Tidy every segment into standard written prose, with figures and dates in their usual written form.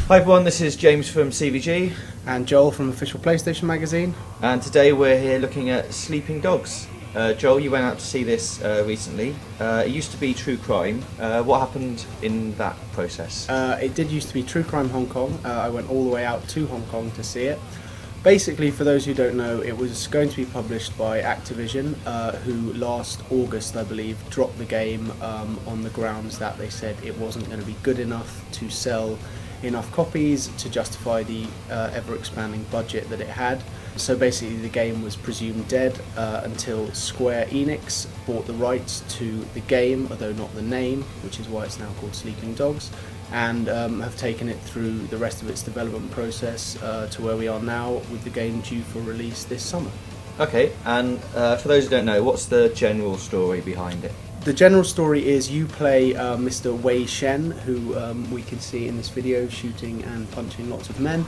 Hi everyone, this is James from CVG. And Joel from Official PlayStation Magazine. And today we're here looking at Sleeping Dogs. Joel, you went out to see this recently. It used to be True Crime. What happened in that process? It did used to be True Crime Hong Kong. I went all the way out to Hong Kong to see it. Basically, for those who don't know, it was going to be published by Activision, who last August, I believe, dropped the game on the grounds that they said it wasn't going to be good enough to sell enough copies to justify the ever-expanding budget that it had. So basically the game was presumed dead until Square Enix bought the rights to the game, although not the name, which is why it's now called Sleeping Dogs, and have taken it through the rest of its development process to where we are now, with the game due for release this summer. Okay, and for those who don't know, what's the general story behind it? The general story is you play Mr. Wei Shen, who we can see in this video shooting and punching lots of men,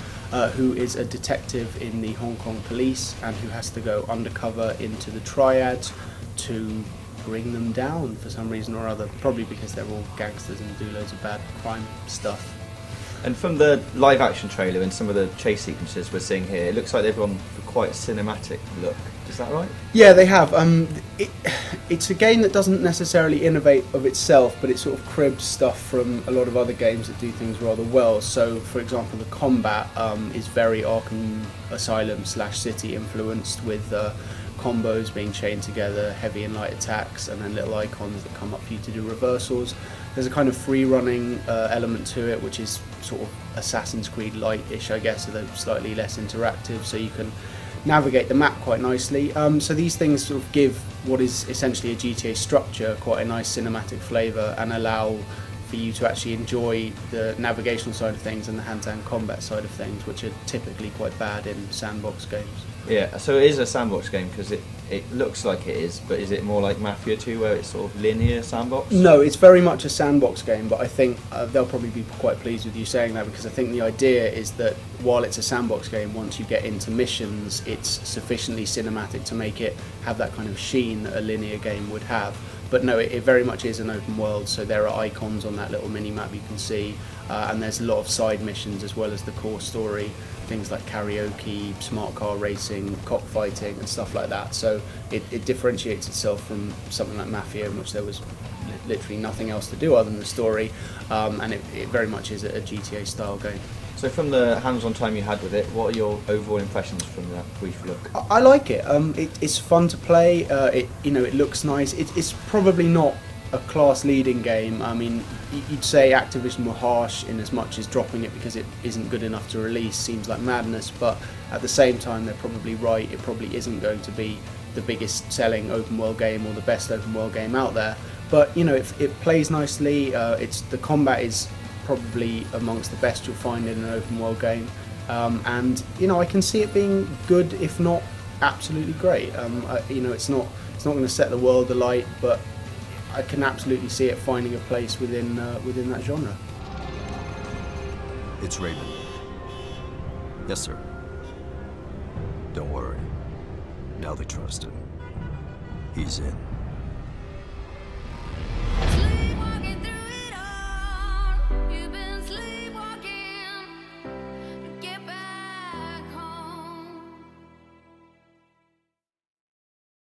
who is a detective in the Hong Kong police and who has to go undercover into the Tríadas to bring them down for some reason or other, probably because they're all gangsters and do loads of bad crime stuff. And from the live action trailer and some of the chase sequences we're seeing here, it looks like they've gone for quite a cinematic look. Is that right? Yeah, they have. It's a game that doesn't necessarily innovate of itself, but it sort of cribs stuff from a lot of other games that do things rather well. So, for example, the combat is very Arkham Asylum / City influenced, with combos being chained together, heavy and light attacks, and then little icons that come up for you to do reversals. There's a kind of free-running element to it, which is sort of Assassin's Creed light-ish, I guess, although slightly less interactive, so you can navigate the map quite nicely. So these things sort of give what is essentially a GTA structure quite a nice cinematic flavour and allow for you to actually enjoy the navigational side of things and the hand-to-hand combat side of things, which are typically quite bad in sandbox games. Yeah, so it is a sandbox game because it looks like it is, but is it more like Mafia 2 where it's sort of linear sandbox? No, it's very much a sandbox game, but I think they'll probably be quite pleased with you saying that, because I think the idea is that while it's a sandbox game, once you get into missions, it's sufficiently cinematic to make it have that kind of sheen that a linear game would have. But no, it very much is an open world, so there are icons on that little mini-map you can see, and there's a lot of side missions as well as the core story, things like karaoke, smart car racing, cockfighting and stuff like that. So it differentiates itself from something like Mafia, in which there was literally nothing else to do other than the story, and it very much is a GTA style game. So from the hands-on time you had with it, what are your overall impressions from that brief look? I like it. It's fun to play. It looks nice. It's probably not a class-leading game. I mean, you'd say Activision were harsh in as much as dropping it because it isn't good enough to release seems like madness, but at the same time they're probably right. It probably isn't going to be the biggest selling open world game or the best open world game out there, but it plays nicely. The combat is probably amongst the best you'll find in an open world game, and I can see it being good, if not absolutely great. It's not going to set the world alight, but I can absolutely see it finding a place within that genre. It's Raymond. Yes, sir. Don't worry. Now they trust him. He's in.